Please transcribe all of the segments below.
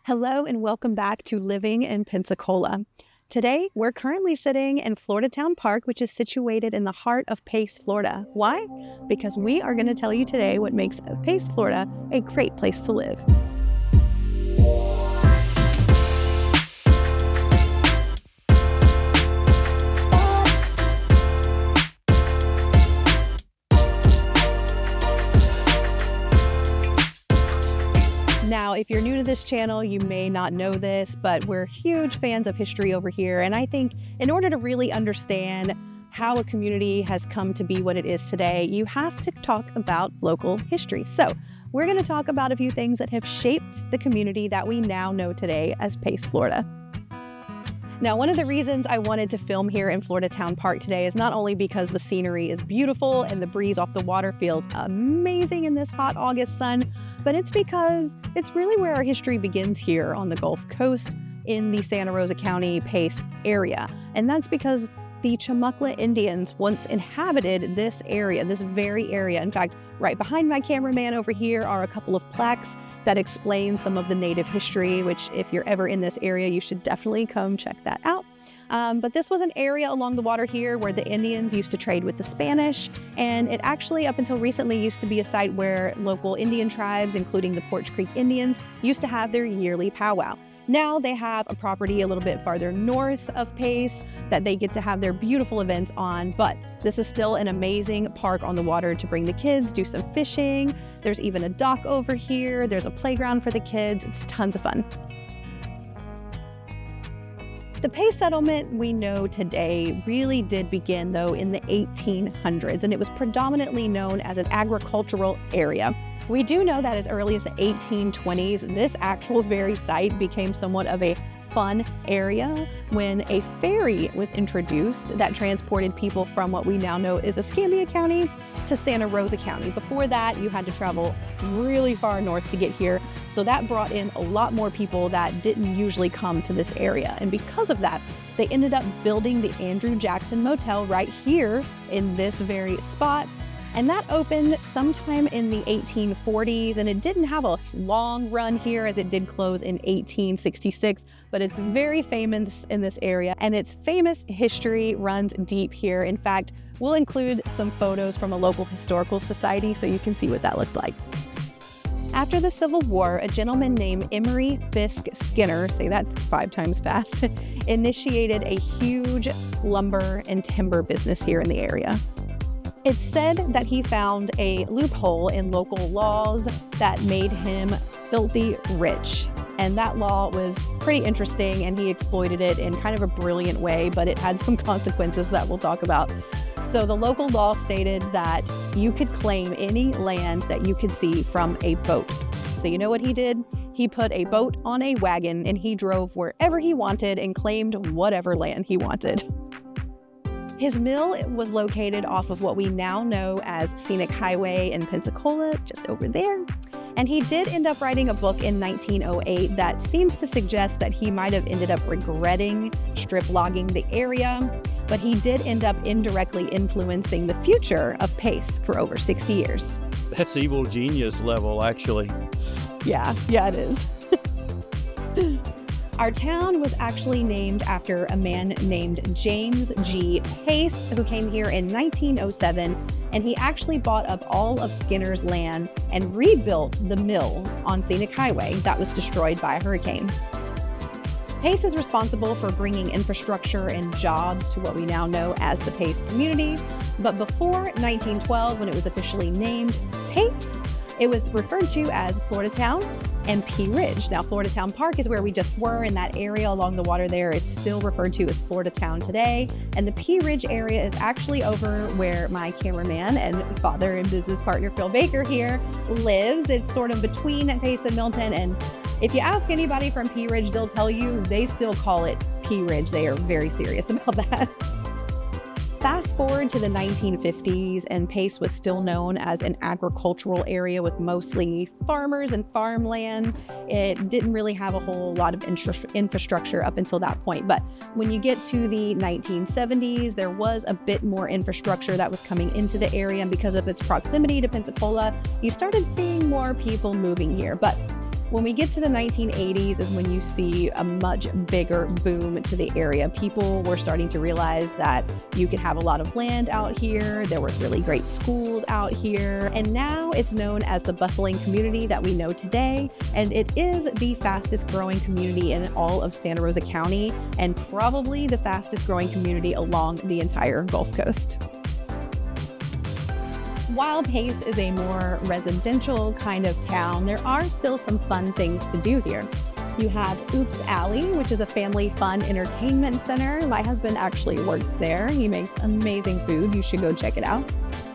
Hello and welcome back to Living in Pensacola. Today, we're currently sitting in Floridatown Park, which is situated in the heart of Pace, Florida. Why? Because we are going to tell you today what makes Pace, Florida a great place to live. Now, if you're new to this channel, you may not know this, but we're huge fans of history over here. And I think in order to really understand how a community has come to be what it is today, you have to talk about local history. So we're going to talk about a few things that have shaped the community that we now know today as Pace, Florida. Now, one of the reasons I wanted to film here in Floridatown Park today is not only because the scenery is beautiful and the breeze off the water feels amazing in this hot August sun, but it's because it's really where our history begins here on the Gulf Coast in the Santa Rosa County Pace area. And that's because the Chumuckla Indians once inhabited this area, this very area. In fact, right behind my cameraman over here are a couple of plaques that explain some of the native history, which if you're ever in this area, you should definitely come check that out. But this was an area along the water here where the Indians used to trade with the Spanish, and it actually, up until recently, used to be a site where local Indian tribes, including the Poarch Creek Indians, used to have their yearly powwow. Now they have a property a little bit farther north of Pace that they get to have their beautiful events on, but this is still an amazing park on the water to bring the kids, do some fishing. There's even a dock over here. There's a playground for the kids. It's tons of fun. The Pace settlement we know today really did begin, though, in the 1800s, and it was predominantly known as an agricultural area. We do know that as early as the 1820s, this actual very site became somewhat of a fun area when a ferry was introduced that transported people from what we now know is Escambia County to Santa Rosa County. Before that, you had to travel really far north to get here. So that brought in a lot more people that didn't usually come to this area. And because of that, they ended up building the Andrew Jackson Motel right here in this very spot. And that opened sometime in the 1840s, and it didn't have a long run here as it did close in 1866, but it's very famous in this area, and its famous history runs deep here. In fact, we'll include some photos from a local historical society so you can see what that looked like. After the Civil War, a gentleman named Emory Fiske Skinner, say that 5 times fast, initiated a huge lumber and timber business here in the area. It's said that he found a loophole in local laws that made him filthy rich. And that law was pretty interesting, and he exploited it in kind of a brilliant way, but it had some consequences that we'll talk about. So the local law stated that you could claim any land that you could see from a boat. So you know what he did? He put a boat on a wagon and he drove wherever he wanted and claimed whatever land he wanted. His mill was located off of what we now know as Scenic Highway in Pensacola, just over there. And he did end up writing a book in 1908 that seems to suggest that he might have ended up regretting strip logging the area, but he did end up indirectly influencing the future of Pace for over 60 years. That's evil genius level, actually. Yeah, it is. Our town was actually named after a man named James G. Pace, who came here in 1907, and he actually bought up all of Skinner's land and rebuilt the mill on Scenic Highway that was destroyed by a hurricane. Pace is responsible for bringing infrastructure and jobs to what we now know as the Pace community, but before 1912, when it was officially named Pace, it was referred to as Floridatown and Pea Ridge. Now, Floridatown Park is where we just were, and that area along the water there is still referred to as Floridatown today. And the Pea Ridge area is actually over where my cameraman and father and business partner, Phil Baker here, lives. It's sort of between Pace and Milton. And if you ask anybody from Pea Ridge, they'll tell you they still call it Pea Ridge. They are very serious about that. Fast forward to the 1950s, and Pace was still known as an agricultural area with mostly farmers and farmland. It didn't really have a whole lot of infrastructure up until that point. But when you get to the 1970s, there was a bit more infrastructure that was coming into the area. And because of its proximity to Pensacola, you started seeing more people moving here. But When we get to the 1980s is when you see a much bigger boom to the area. People were starting to realize that you could have a lot of land out here. There were really great schools out here. And now it's known as the bustling community that we know today. And it is the fastest growing community in all of Santa Rosa County and probably the fastest growing community along the entire Gulf Coast. While Pace is a more residential kind of town, there are still some fun things to do here. You have Oops Alley, which is a family fun entertainment center. My husband actually works there. He makes amazing food. You should go check it out.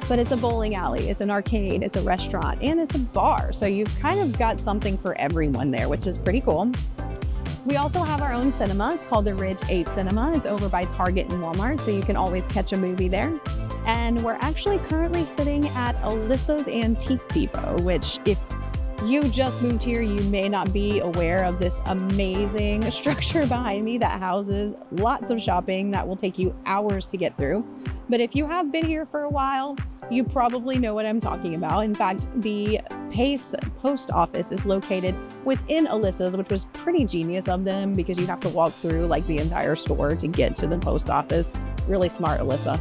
But it's a bowling alley, it's an arcade, it's a restaurant, and it's a bar. So you've kind of got something for everyone there, which is pretty cool. We also have our own cinema. It's called the Ridge 8 Cinema. It's over by Target and Walmart, so you can always catch a movie there. And we're actually currently sitting at Alyssa's Antique Depot, which if you just moved here, you may not be aware of this amazing structure behind me that houses lots of shopping that will take you hours to get through. But if you have been here for a while, you probably know what I'm talking about. In fact, the Pace post office is located within Alyssa's, which was pretty genius of them because you have to walk through like the entire store to get to the post office. Really smart, Alyssa.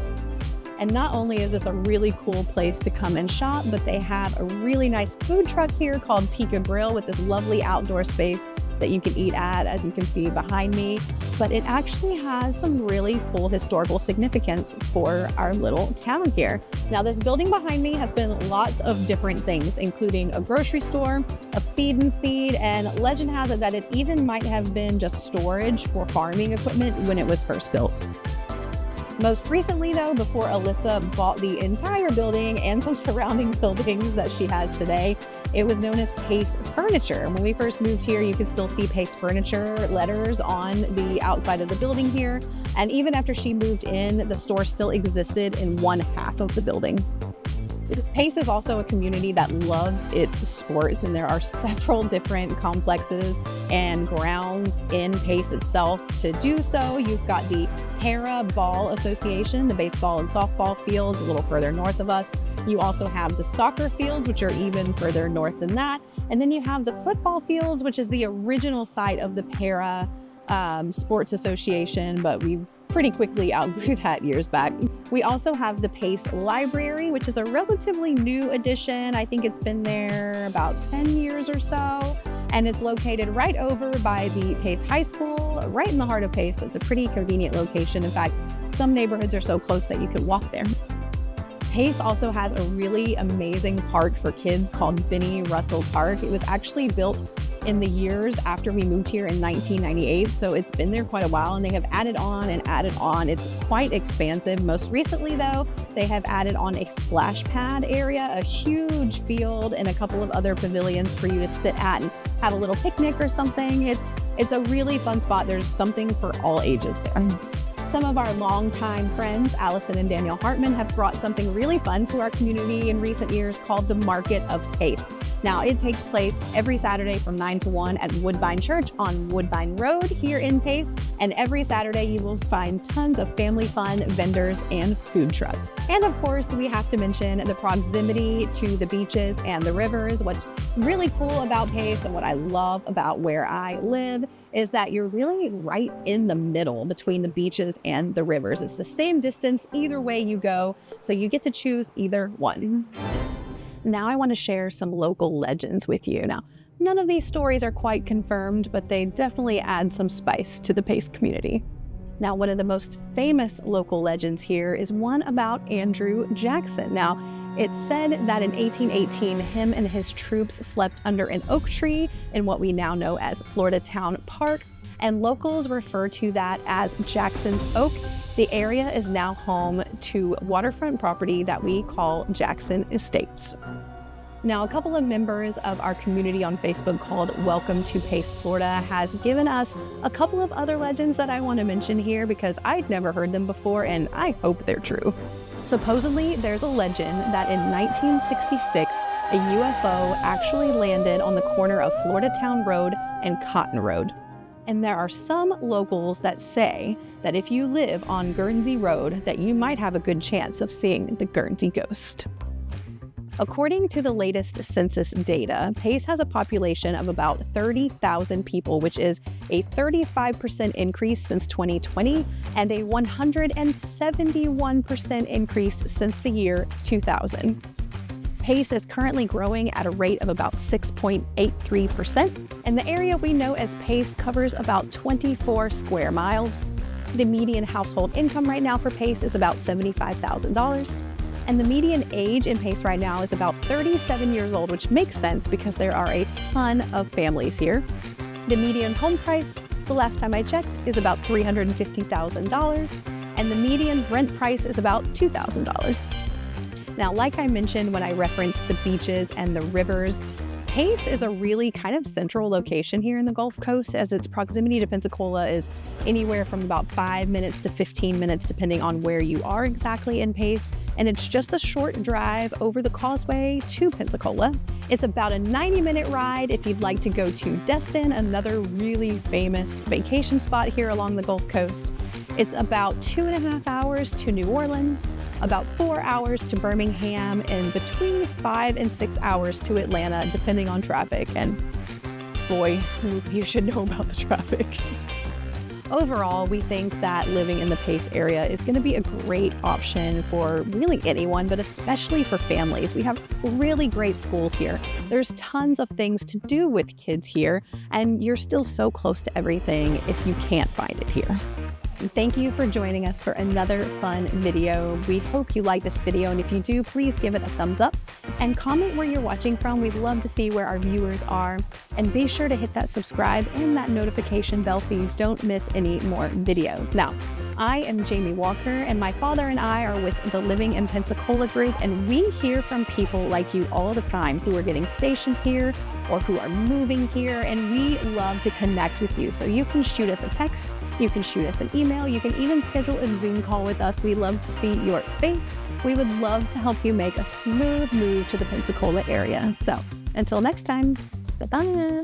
And not only is this a really cool place to come and shop, but they have a really nice food truck here called Pika Grill with this lovely outdoor space that you can eat at, as you can see behind me. But it actually has some really cool historical significance for our little town here. Now, this building behind me has been lots of different things, including a grocery store, a feed and seed, and legend has it that it even might have been just storage for farming equipment when it was first built. Most recently, though, before Alyssa bought the entire building and some surrounding buildings that she has today, it was known as Pace Furniture. When we first moved here, you can still see Pace Furniture letters on the outside of the building here. And even after she moved in, the store still existed in one half of the building. Pace is also a community that loves its sports, and there are several different complexes and grounds in Pace itself to do so. You've got the Para Ball Association, the baseball and softball fields a little further north of us. You also have the soccer fields, which are even further north than that. And then you have the football fields, which is the original site of the Para Sports Association, but we pretty quickly outgrew that years back. We also have the Pace Library, which is a relatively new addition. I think it's been there about 10 years or so. And it's located right over by the Pace High School, right in the heart of Pace. So it's a pretty convenient location. In fact, some neighborhoods are so close that you could walk there. Pace also has a really amazing park for kids called Benny Russell Park. It was actually built in the years after we moved here in 1998, so it's been there quite a while, and they have added on and added on. It's quite expansive. Most recently, though, they have added on a splash pad area, a huge field, and a couple of other pavilions for you to sit at and have a little picnic or something. It's a really fun spot. There's something for all ages there. Some of our longtime friends, Allison and Daniel Hartman, have brought something really fun to our community in recent years called the Market of Pace. Now, it takes place every Saturday from 9 to 1 at Woodbine Church on Woodbine Road here in Pace. And every Saturday, you will find tons of family fun, vendors, and food trucks. And of course, we have to mention the proximity to the beaches and the rivers. What's really cool about Pace and what I love about where I live is that you're really right in the middle between the beaches and the rivers. It's the same distance either way you go, so you get to choose either one. Now I want to share some local legends with you. Now, none of these stories are quite confirmed, but they definitely add some spice to the Pace community. Now, one of the most famous local legends here is one about Andrew Jackson. Now, it's said that in 1818, him and his troops slept under an oak tree in what we now know as Floridatown Park, and locals refer to that as Jackson's Oak. The area is now home to waterfront property that we call Jackson Estates. Now, a couple of members of our community on Facebook called Welcome to Pace, Florida has given us a couple of other legends that I want to mention here because I'd never heard them before and I hope they're true. Supposedly, there's a legend that in 1966, a UFO actually landed on the corner of Floridatown Road and Cotton Road. And there are some locals that say that if you live on Guernsey Road, that you might have a good chance of seeing the Guernsey ghost. According to the latest census data, Pace has a population of about 30,000 people, which is a 35% increase since 2020 and a 171% increase since the year 2000. Pace is currently growing at a rate of about 6.83%, and the area we know as Pace covers about 24 square miles. The median household income right now for Pace is about $75,000. And the median age in Pace right now is about 37 years old, which makes sense because there are a ton of families here. The median home price, the last time I checked, is about $350,000, and the median rent price is about $2,000. Now, like I mentioned when I referenced the beaches and the rivers, Pace is a really kind of central location here in the Gulf Coast, as its proximity to Pensacola is anywhere from about 5 minutes to 15 minutes, depending on where you are exactly in Pace. And it's just a short drive over the causeway to Pensacola. It's about a 90-minute ride if you'd like to go to Destin, another really famous vacation spot here along the Gulf Coast. It's about 2.5 hours to New Orleans, about 4 hours to Birmingham, and between 5 and 6 hours to Atlanta, depending on traffic. And boy, you should know about the traffic. Overall, we think that living in the Pace area is going to be a great option for really anyone, but especially for families. We have really great schools here. There's tons of things to do with kids here, and you're still so close to everything if you can't find it here. Thank you for joining us for another fun video. We hope you like this video, and if you do, please give it a thumbs up and comment where you're watching from. We'd love to see where our viewers are, and be sure to hit that subscribe and that notification bell so you don't miss any more videos. Now, I am Jamie Walker, and my father and I are with the Living in Pensacola group, and we hear from people like you all the time who are getting stationed here or who are moving here, and we love to connect with you. So you can shoot us a text, you can shoot us an email, you can even schedule a Zoom call with us. We love to see your face. We would love to help you make a smooth move to the Pensacola area. So until next time, bye-bye.